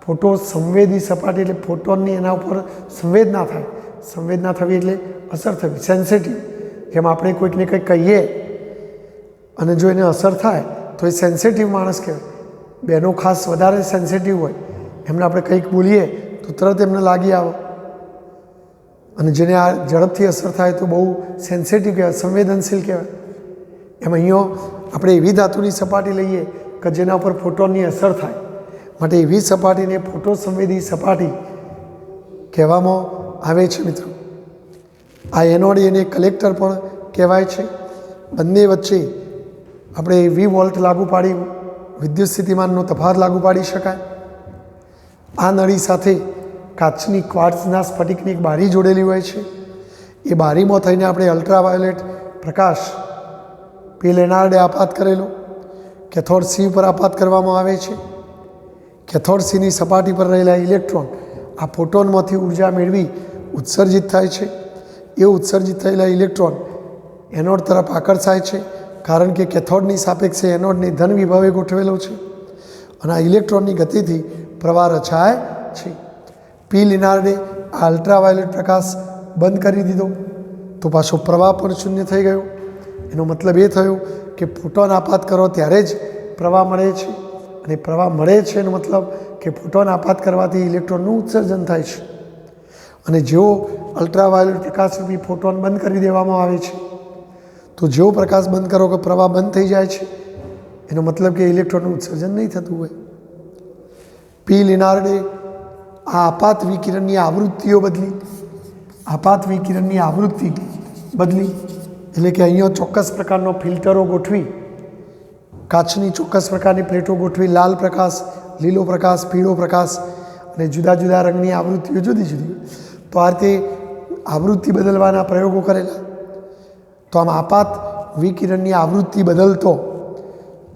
ફોટો સંવેદી સપાટી એટલે ફોટોનની એના ઉપર સંવેદના થાય. સંવેદના થવી એટલે અસર થવી, સેન્સિટિવ. જેમ આપણે કોઈકને કંઈક કહીએ અને જો એને અસર થાય તો એ સેન્સિટિવ માણસ કહેવાય. બહેનો ખાસ વધારે સેન્સિટિવ હોય, એમને આપણે કંઈક બોલીએ તો તરત એમને લાગી આવે, અને જેને આ ઝડપથી અસર થાય તો બહુ સેન્સિટિવ કહેવાય, સંવેદનશીલ કહેવાય. એમ અહીંયા આપણે એવી ધાતુની સપાટી લઈએ કે જેના ઉપર ફોટોનની અસર થાય, માટે એવી સપાટીને ફોટો સંવેદી સપાટી કહેવામાં આવે છે મિત્રો. આ એનોડ એને કલેક્ટર પણ કહેવાય છે. બંને વચ્ચે આપણે વી વોલ્ટ લાગુ પાડી વિદ્યુત સ્થિતિમાનનો તફાવત લાગુ પાડી શકાય. આ નળી સાથે કાચની ક્વાર્ટ્ઝના સ્ફટિકની એક બારી જોડેલી હોય છે. એ બારીમાં થઈને આપણે અલ્ટ્રાવાયોલેટ પ્રકાશ પી લેનાર્ડે આપાત કરેલો કેથોડ સી પર આપાત કરવામાં આવે છે. કેથોડ સીની સપાટી પર રહેલા ઇલેક્ટ્રોન આ ફોટોનમાંથી ઉર્જા મેળવી ઉત્સર્જિત થાય છે. એ ઉત્સર્જિત થયેલા ઇલેક્ટ્રોન એનોડ તરફ આકર્ષાય છે, કારણ કે કેથોડની સાપેક્ષે એનોડને ધન વિભવે ગોઠવેલો છે અને આ ઇલેક્ટ્રોનની ગતિથી પ્રવાહ રચાય છે. પી લેનાર્ડે આ અલ્ટ્રાવાયોલેટ પ્રકાશ બંધ કરી દીધો તો પાછો પ્રવાહ પણ શૂન્ય થઈ ગયો. એનો મતલબ એ થયો કે ફોટોન આપાત કરો ત્યારે જ પ્રવાહ મળે છે, અને પ્રવાહ મળે છે એનો મતલબ કે ફોટોન આપાત કરવાથી ઇલેક્ટ્રોનનું ઉત્સર્જન થાય છે. અને જેવો અલ્ટ્રાવાયોલેટ પ્રકાશરૂપી ફોટોન બંધ કરી દેવામાં આવે છે, તો જેવો પ્રકાશ બંધ કરો કે પ્રવાહ બંધ થઈ જાય છે, એનો મતલબ કે ઇલેક્ટ્રોનનું ઉત્સર્જન નહીં થતું હોય. પી લેનાર્ડે આ આપાત વિકિરણની આવૃત્તિઓ બદલી. આપાત વિકિરણની આવૃત્તિ બદલી એટલે કે અહીંયા ચોક્કસ પ્રકારનો ફિલ્ટરો ગોઠવી, કાચની ચોક્કસ પ્રકારની પ્લેટો ગોઠવી, લાલ પ્રકાશ, લીલો પ્રકાશ, પીળો પ્રકાશ અને જુદા જુદા રંગની આવૃત્તિઓ જુદી જુદી. તો આ રીતે આવૃત્તિ બદલવાના પ્રયોગો કરેલા. તો આમ આપાત વિકિરણની આવૃત્તિ બદલતો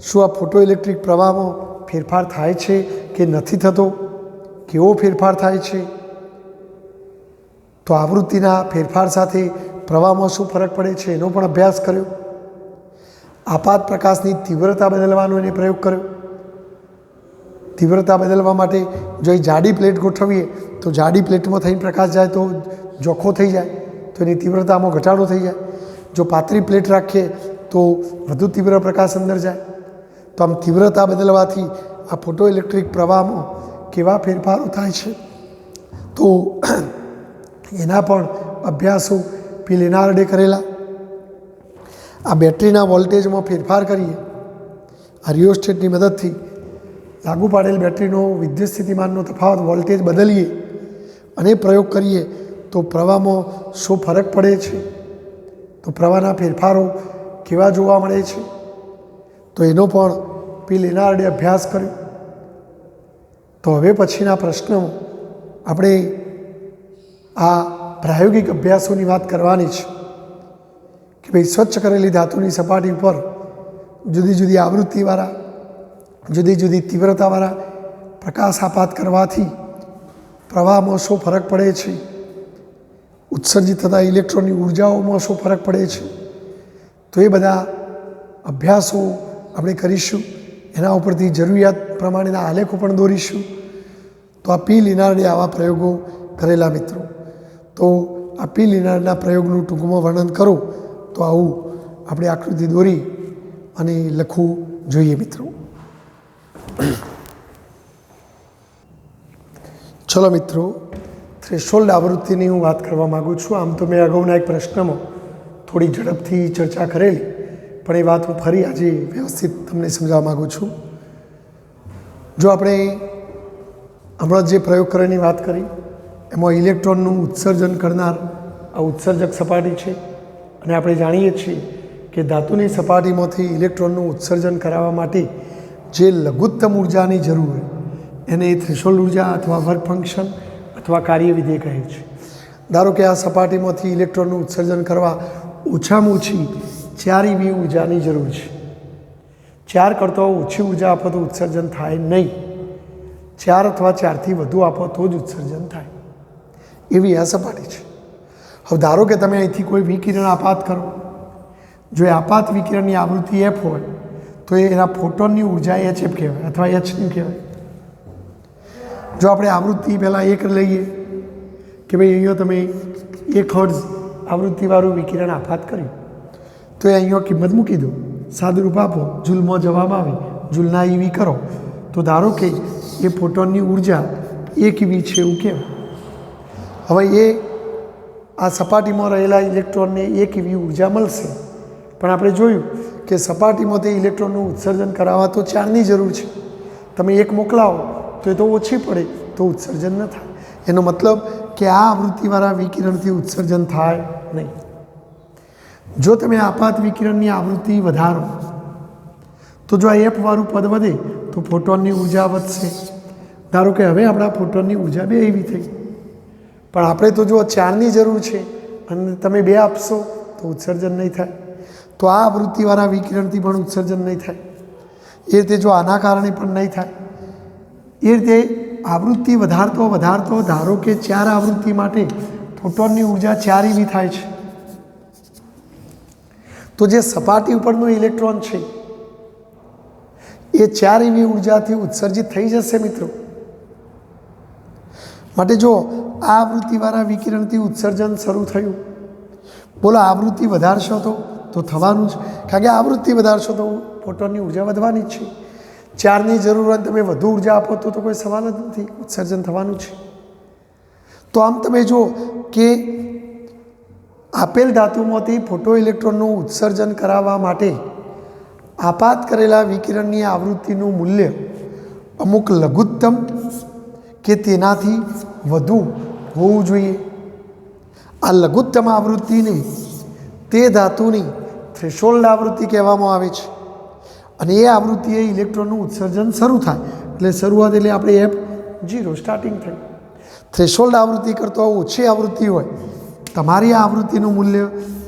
શું આ ફોટો ઇલેક્ટ્રિક પ્રવાહમાં ફેરફાર થાય છે કે નથી થતો? કેવો ફેરફાર થાય છે? તો આવૃત્તિના ફેરફાર સાથે પ્રવાહમાં શું ફરક પડે છે એનો પણ અભ્યાસ કર્યો. આપાત પ્રકાશની તીવ્રતા બદલવાનો એને પ્રયોગ કર્યો. तीव्रता बदलवा माटे जो जाडी प्लेट गोठवीए तो जाडी प्लेट में थई प्रकाश जाए तो जोखो थी जाए तो एनी तीव्रता में घटाडो थी जाए। जो पातળી प्लेट राखीए तो वधु तीव्र प्रकाश अंदर जाए। तो आम तीव्रता बदलवाथी आ फोटो इलेक्ट्रिक प्रवाह में केवा फेरफारों थाय छे तो एना पण अभ्यासों पी लेनार्डे करेला। आ बेटरीना वोल्टेज में फेरफार करिए आ रियोस्टेट की मदद थी लागू पाड़ेल बेटरीनो विद्युत स्थितिमाननो तफावत वोल्टेज बदलीए अने प्रयोग करिए तो प्रवाह में शो फरक पड़े छे। तो प्रवाहना फेरफारों केवा जोवा मळे छे तो एनो पण पी लेनार्डे अभ्यास कर्यो। तो हवे पछीना प्रश्न आपणे आ प्रायोगिक अभ्यासोनी वात करवानी छे कि भाई स्वच्छ करेली धातुनी सपाटी पर जुदी जुदी आवृत्तिवाळा जुदी जुदी तीव्रतावाळा प्रकाश आपात करवाथी प्रवाह में शो फरक पड़े छे, उत्सर्जित थता इलेक्ट्रॉननी ऊर्जाओं में शो फरक पड़े छे। तो ये बधा अभ्यासों આપણે કરીશું। એના ઉપરથી જરૂરિયાત પ્રમાણેના આલેખો પણ દોરીશું। તો આ પી લિનાર્ડે આવા પ્રયોગો કરેલા મિત્રો। તો આ પી લિનાર્ડના પ્રયોગનું ટૂંકમાં વર્ણન કરો તો આવું આપણે આકૃતિ દોરી અને લખવું જોઈએ મિત્રો। ચલો મિત્રો, થ્રેશોલ્ડ આવૃત્તિની હું વાત કરવા માગું છું। આમ તો મેં અગાઉના એક પ્રશ્નમાં થોડી ઝડપથી ચર્ચા કરેલી, પણ એ વાત હું ફરી આજે વ્યવસ્થિત તમને સમજાવવા માગું છું। જો આપણે હમણાં જે પ્રયોગ કરવાની વાત કરી એમાં ઇલેક્ટ્રોનનું ઉત્સર્જન કરનાર આ ઉત્સર્જક સપાટી છે અને આપણે જાણીએ છીએ કે ધાતુની સપાટીમાંથી ઇલેક્ટ્રોનનું ઉત્સર્જન કરાવવા માટે જે લઘુત્તમ ઉર્જાની જરૂર હોય એને થ્રેશોલ્ડ ઉર્જા અથવા વર્ક ફંક્શન અથવા કાર્યવિધેય કહે છે। ધારો કે આ સપાટીમાંથી ઇલેક્ટ્રોનનું ઉત્સર્જન કરવા ઓછામાં ઓછી 4 EV ऊर्जानी जरूर है। 4 करता ओછી ऊर्जा आपो तो उत्सर्जन थाय नहीं, 4 अथवा 4 थी वधु आपो तो ज उत्सर्जन थाय एवी आ सपाटी है। हवे धारो कि तमे अहींथी कोई विकिरण आपात करो, जो आपात विकिरणनी आवृत्ति एफ होय तो एना फोटोननी ऊर्जा HF कहेवाय अथवा H कहेवाय। जो आपणे आवृत्ति पहला 1 लईए कि भाई अहींया तमे 1 हर्ट्ज आवृत्तिवाळुं विकिरण आपात कर्युं तो अँ किंमत मूकी दो, सादरूप आपो, जूल में जवाब आए, जूलना EV करो तो धारो कि ये फोटोननी ऊर्जा 1 EV है एवं कहेवाय। हवे ये आ सपाटी में रहेला इलेक्ट्रॉन ने 1 EV ऊर्जा मळशे, पण आपणे जोयुं कि सपाटी में इलेक्ट्रॉनનું उत्सर्जन करावा तो 4 ની जरूर है। तमे 1 मोकलावो तो ये तो ओછી पड़े तो उत्सर्जन न थाय। एनो मतलब कि आ आवृत्तिवाळा विकिरणथी उत्सर्जन थाय नहीं। जो तमे आपात विकिरणनी आवृत्ति वधारो तो जो एफ वाळुं पद वधे तो फोटोननी ऊर्जा वधशे। धारो कि हवे आपणा फोटोननी ऊर्जा 2 EV थई, पण आपणे तो जो 4 ની जरूर है अने तमे 2 आपशो तो उत्सर्जन नहीं थाय। तो आ आवृत्तिवाळा विकिरणथी पण उत्सर्जन नहीं थाय। ए रीते जो आना कारणे पण नहीं थाय। ए रीते आवृत्ति वधारतो वधारतो धारो कि 4 आवृत्ति माटे फोटोननी ऊर्जा 4 EV थाय छे तो जे सपाटी उपरनो इलेक्ट्रॉन है ये 4 EV ऊर्जा थी उत्सर्जित थई जशे मित्रों। माटे जो आवृत्तिवाळा विकिरणथी उत्सर्जन शुरू थयुं, बोलो आवृत्ति वधारशो तो थवानुं ज, कारण के आवृत्ति वधारशो तो फोटोननी ऊर्जा वधवानी ज छे। 4 ની જરૂર હોય તમે વધુ ऊर्जा आपो तो कोई सवाल ज नथी, उत्सर्जन थवानुं छे। तो आम तमे जो कि आपेल धातुमांथी फोटो इलेक्ट्रॉनનું उत्सर्जन करावा माटे आपात करेला विकिरणनी आवृत्तिનું मूल्य अमुक लघुत्तम के तेनाथी वधु होवुं जोईए। आ लघुत्तम आवृत्तिने ते धातुनी थ्रेशोल्ड आवृत्ति कहेवामां आवे छे अने ए आवृत्तिए इलेक्ट्रॉनનું उत्सर्जन शरू थाय એટલે શરૂઆત એટલે આપણે F0 स्टार्टिंग थई। थ्रेशोल्ड आवृत्ति करता ओછી आवृत्ति होय, तमारी आवृत्तिનું मूल्य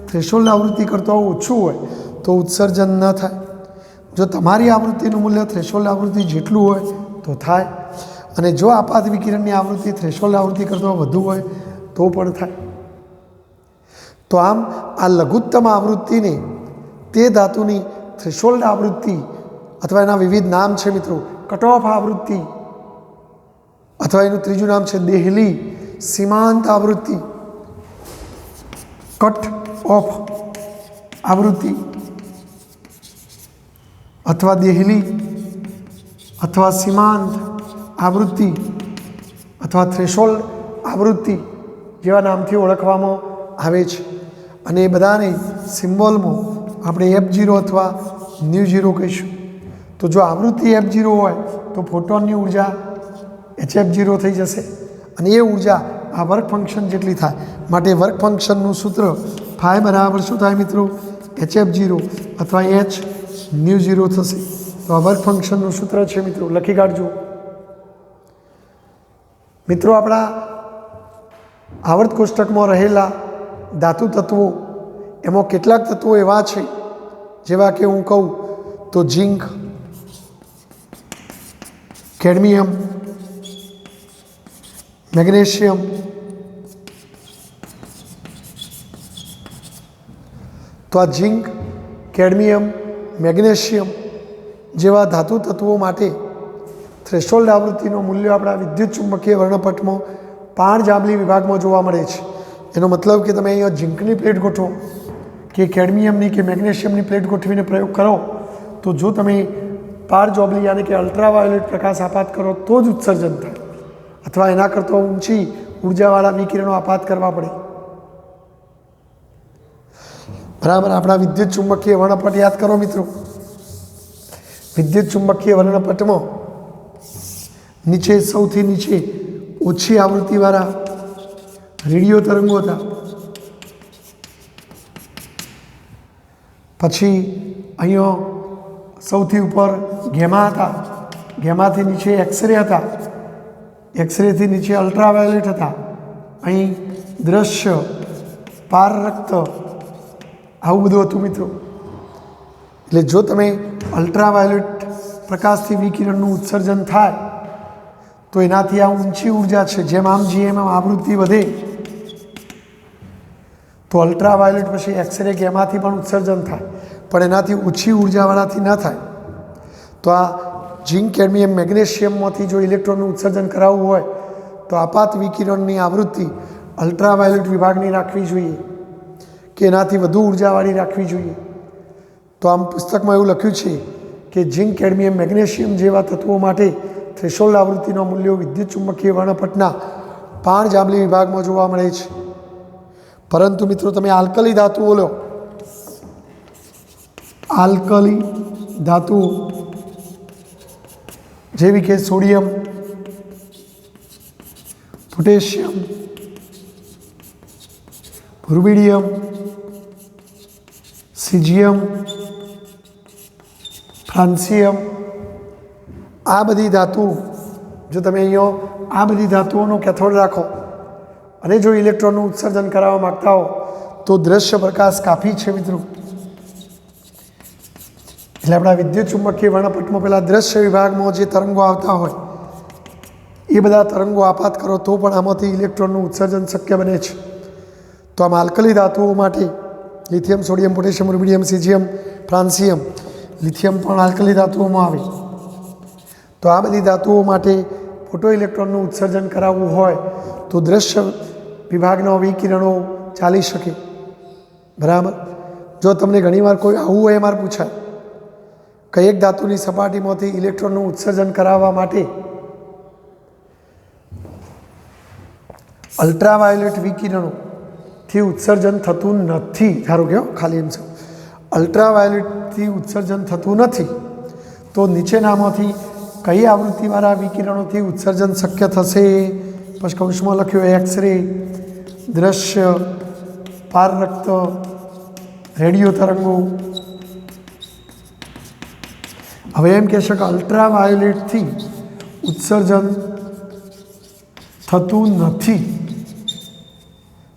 थ्रेशोल्ड आवृत्ति करता ओछું હોય तो उत्सर्जन न थाय। जो तमारी आवृत्तिનું मूल्य थ्रेशोल्ड आवृत्ति जेटલું હોય तो थाय, अने जो आपात विकिरणनी आवृत्ति थ्रेशोल्ड आवृत्ति करता વધુ હોય तो पण थाय। तो आम आ लघुत्तम आवृत्तिने ते धातुनी थ्रेशोल्ड आवृत्ति अथवा एना विविध नाम है मित्रों, कट ऑफ आवृत्ति अथवा एनुं त्रीजुं नाम छे देहली सीमांत आवृत्ति, कट ऑफ आवृत्ति अथवा देहली अथवा सीमांत आवृत्ति अथवा थ्रेशोल्ड आवृत्ति जेवा नामथी ओळखवामां आवे छे। अने ए बधाने सिम्बोलमां आपणे F0 अथवा ν0 कहीशुं। तो जो आवृत्ति F0 होय तो फोटोननी ऊर्जा HF0 थई जशे अने ए ऊर्जा आ वर्क फंक्शन जेटली थाय माटे वर्क फंक्शननुं सूत्र फाई बराबर शुं थाय मित्रों HF0 अथवा H ν0 थशे। तो आ वर्क फंक्शननुं सूत्र छे मित्रों, लखी काढजो। मित्रों आपणा आवर्त कोष्टकमां रहेला धातु तत्वों एमां केटलाक तत्वों एवा छे जेवा के हूँ कहूँ तो झिंक, कैडमियम, मैग्नेशियम, तो आ झिंक, कैडमियम, मैग्नेशियम जेवा धातु तत्वों माटे थ्रेशोल्ड आवृत्तिનું મૂલ્ય આપણા વિદ્યુત ચુંબકીય વર્ણપટમાં 5 જાંબલી વિભાગમાં જોવા મળે છે। એનો મતલબ કે તમે અહીંયા ઝિંકની પ્લેટ ગોઠવો કે કેડમિયમની કે મેગ્નેશિયમની પ્લેટ ગોઠવીને પ્રયોગ કરો તો જો તમે 5 જાંબલી यानी કે અલ્ટ્રાવાયોલેટ પ્રકાશ આપાત કરો તો જ ઉત્સર્જન થાય, અથવા એના કરતાં ઊંચી ઉર્જાવાળા વિકિરણો આપાત કરવા પડે। બરાબર। આપણા વિદ્યુત ચુંબકીય વર્ણપટ યાદ કરો મિત્રો। વિદ્યુત ચુંબકીય વર્ણપટમાં नीचे सौथी नीचे ओછી आवृत्तिवाळा रेडियो तरंगो था, पछी अहींया सौथी ऊपर गेमा था, गेमा थी नीचे एक्सरे था, एक्सरे थी नीचे अल्ट्रावायोलेट था, अहीं दृश्य, पाररक्त आवुं बधुं हतुं मित्रों। एटले जो तमे अल्ट्रावायोलेट प्रकाशथी विकिरणनुं उत्सर्जन थाय तो एनाथी आ ऊंची ऊर्जा है, जेम आम जी एम आवृत्ति वधे तो अल्ट्रावायोलेट पछी एक्सरे गेमाथी पण उत्सर्जन थाय, पण एनाथी ओછી ऊर्जावाळाथी न थाय। तो आ झिंक, कैडमियम, मैग्नेशियममांथी जो इलेक्ट्रॉननुं उत्सर्जन कराववुं होय तो आपात विकिरणनी आवृत्ति अल्ट्रावायोलेट विभागनी राखवी जोईए के एनाथी वधु ऊर्जावाળી राखवी जोईए। तो आम पुस्तकमां एवुं लख्युं छे कि झिंक, कैडमियम, मैग्नेशियम जेवा तत्वों माटे थ्रेशोल्ड आवृत्तिनो मूल्य विद्युत चुंबकीय वर्णपटना 5 जांबली विभागमां जोवा मळे छे। परंतु मित्रों तमे आल्कली धातुओ लो, आल्कली धातुओ जेवी के sodium, potassium, rubidium, caesium, francium, आ बधी धातु जो तमे अहींया आ बधी धातुओनो कैथोड राखो अने जो इलेक्ट्रॉननुं उत्सर्जन कराववा मागता हो तो दृश्य प्रकाश काफी छे मित्रों। एटले आपणा विद्युत चुंबकीय वर्णपटमां पेला दृश्य विभागमां जे तरंगो आवता होय ए बधा तरंगो आपात करो तो पण आमांथी इलेक्ट्रॉननुं उत्सर्जन शक्य बने छे। तो आम आल्कली धातुओ माटे lithium, sodium, potassium, rubidium, caesium, francium, lithium पण आल्कली धातुओमां आवे। तो आ बधी धातुओं माटे फोटो इलेक्ट्रॉननुं उत्सर्जन कराववुं होय तो दृश्य विभागना विकिरणों चाली शके। बराबर। जो तमने घणीवार कोई आवुं होय मारे पूछाय कि एक धातुनी सपाटीमांथी इलेक्ट्रॉननुं उत्सर्जन कराववा माटे अल्ट्रावायोलेट विकिरणों थी उत्सर्जन थतुं नथी। धारो के खाली एम छे अल्ट्रावायोलेट थी उत्सर्जन थतुं नथी तो नीचेनामांथी कई आवृत्तिवाळा विकिरणोथी उत्सर्जन शक्य थशे। पछी कौंसमां लख्युं एक्सरे, दृश्य, पाररक्त, रेडियो तरंगो। हवे एम कहेशे के अल्ट्रावायोलेट थी उत्सर्जन थतुं नथी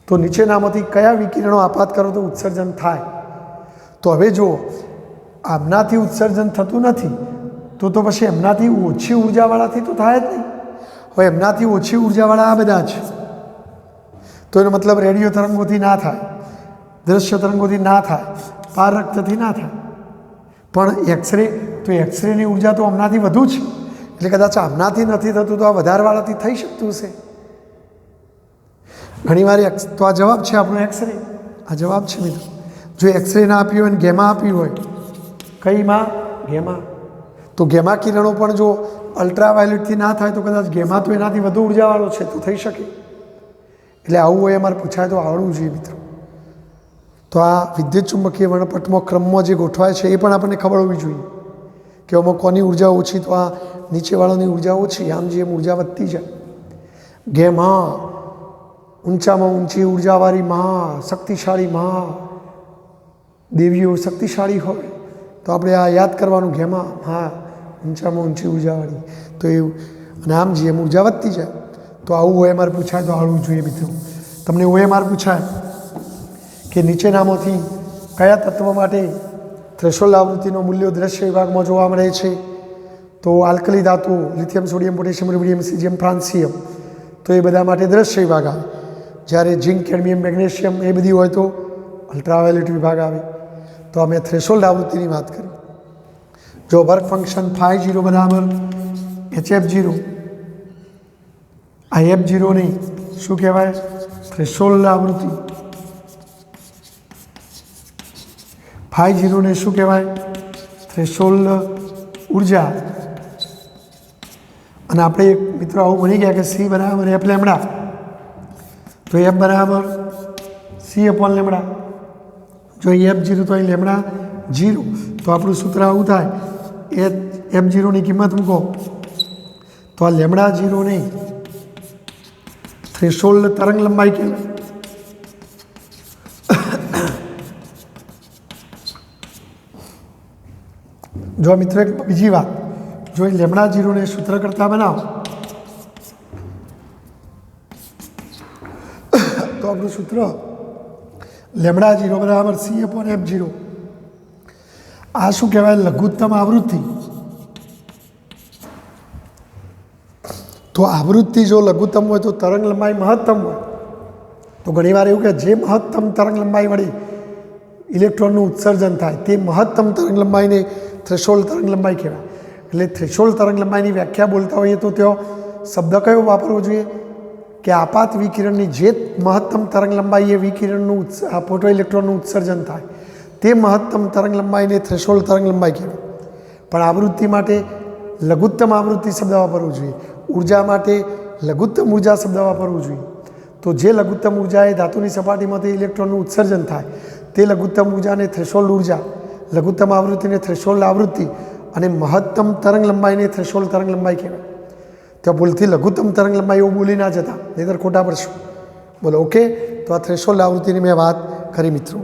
तो नीचेनामांथी कया विकिरणो आपात करो तो उत्सर्जन थाय। तो हवे जो आमनाथी उत्सर्जन थतुं नथी तो पछी एमनाथी ओછી ऊर्जावाळाथी तो थाय ज नहीं। हवे एमनाथी ओછી ऊर्जावाळा आ बधा छे तो एनो मतलब रेडियो तरंगोथी ना थाय, दृश्य तरंगोथी ना थाय, पाररक्तथी ना थाय। पण एक्सरे तो एक्सरेनी ऊर्जा तो एमनाथी वधु छे એટલે કદાચ આમનાથી નથી થતું તો આ વધારવાળાથી થઈ શકતું હશે. ઘણીવાર તો આ જવાબ છે આપણો એક્સરે. આ જવાબ છે મિત્રો. જો એક્સરે ના આપ્યું હોય ને ગેમા આપ્યું હોય, કઈમાં ગેમા, તો ગેમા કિરણો પણ જો અલ્ટ્રાવાયોલેટથી ના થાય તો કદાચ ગેમા તો એનાથી વધુ ઉર્જાવાળો છે તો થઈ શકે. એટલે આવું હોય અમારે પૂછાય તો આવડવું જોઈએ મિત્રો. તો આ વિદ્યુત ચુંબકીય વર્ણપટમાં ક્રમમાં જે ગોઠવાય છે એ પણ આપણને ખબર હોવી જોઈએ કે આમાં કોની ઉર્જા ઓછી તો આ નીચેવાળાની ઉર્જા ઓછી, આમ જેમ ઉર્જા વધતી જાય. ગેમા ઊંચામાં ઊંચી ઉર્જાવાળી માં, શક્તિશાળી માં, દેવીઓ શક્તિશાળી હોય તો આપણે આ યાદ કરવાનું ગેમા, હા ઊંચામાં ઊંચી ઉર્જાવાળી. તો એવું અને આમ જેમ ઉર્જા વધતી જાય તો આવું હોય મારે પૂછાય તો આવડવું જોઈએ મિત્રો. તમને હોય મારે પૂછાય કે નીચેનામાંથી કયા તત્વ માટે થ્રેશોલ્ડ આવૃત્તિનો મૂલ્યો દ્રશ્ય વિભાગમાં જોવા મળે છે? તો આલ્કલી ધાતુ lithium, sodium, potassium, rubidium, caesium, francium, તો એ બધા માટે દ્રશ્ય વિભાગ આવે. જ્યારે ઝિંક, કેડમિયમ, મેગ્નેશિયમ એ બધી હોય તો અલ્ટ્રાવાયોલેટ વિભાગ આવે. તો અમે થ્રેશોલ્ડ આવૃત્તિની વાત કરી. જો વર્ક ફંક્શન φ0 બરાબર HF0, આ F0 નહીં શું કહેવાય? થ્રેશોલ્ડ આવૃત્તિ. φ0 ને શું કહેવાય? થ્રેશોલ્ડ ઉર્જા. અને આપણે એક મિત્રો આવું બની ગયા કે સી બરાબર એફ લેમડા, તો એફ બરાબર સી અપોન લેમડા. જો અહીં F0 તો અહીં લેમડા 0, તો આપણું સૂત્ર આવું થાય F0ની કિંમત મૂકો તો આ લેમડા 0 નહીં, થ્રેશોલ્ડ તરંગ લંબાઈ કહેવાય. જો મિત્રો એક બીજી વાત, જો એ લેમડા 0 ને સૂત્ર કરતા બનાવો તો આપણું સૂત્ર લેમડા 0 બરાબર સી અપોન F0. આ શું કહેવાય? લઘુત્તમ આવૃત્તિ. તો આવૃત્તિ જો લઘુત્તમ હોય તો તરંગ લંબાઈ મહત્તમ હોય. તો ઘણીવાર એવું કે જે મહત્તમ તરંગ લંબાઈ વળી ઇલેક્ટ્રોનનું ઉત્સર્જન થાય તે મહત્તમ તરંગ લંબાઈને થ્રેશોલ્ડ તરંગ લંબાઈ કહેવાય. એટલે થ્રેશોલ્ડ તરંગ લંબાઈની વ્યાખ્યા બોલતા હોઈએ તો ત્યાં શબ્દ કયો વાપરવો જોઈએ કે આપાત વિકિરણની જે મહત્તમ તરંગ લંબાઈએ વિકિરણનું ફોટો ઇલેક્ટ્રોનનું ઉત્સર્જન થાય તે મહત્તમ તરંગ લંબાઈને થ્રેશોલ્ડ તરંગ લંબાઈ કહેવાય. પણ આવૃત્તિ માટે લઘુત્તમ આવૃત્તિ શબ્દ વાપરવું જોઈએ. ઉર્જા માટે લઘુત્તમ ઉર્જા શબ્દ વાપરવું જોઈએ. તો જે લઘુત્તમ ઉર્જા એ ધાતુની સપાટીમાંથી ઇલેક્ટ્રોનનું ઉત્સર્જન થાય તે લઘુત્તમ ઉર્જાને થ્રેશોલ્ડ ઉર્જા, લઘુત્તમ આવૃત્તિને થ્રેશોલ્ડ આવૃત્તિ અને મહત્તમ તરંગ લંબાઈને થ્રેશોલ્ડ તરંગ લંબાઈ કહેવાય. ત્યાં ભૂલથી લઘુત્તમ તરંગ લંબાઈ એવું બોલી ના જતા, નહીંતર ખોટા પડશું. બોલો ઓકે. તો આ થ્રેશોલ્ડ આવૃત્તિની મેં વાત કરી મિત્રો.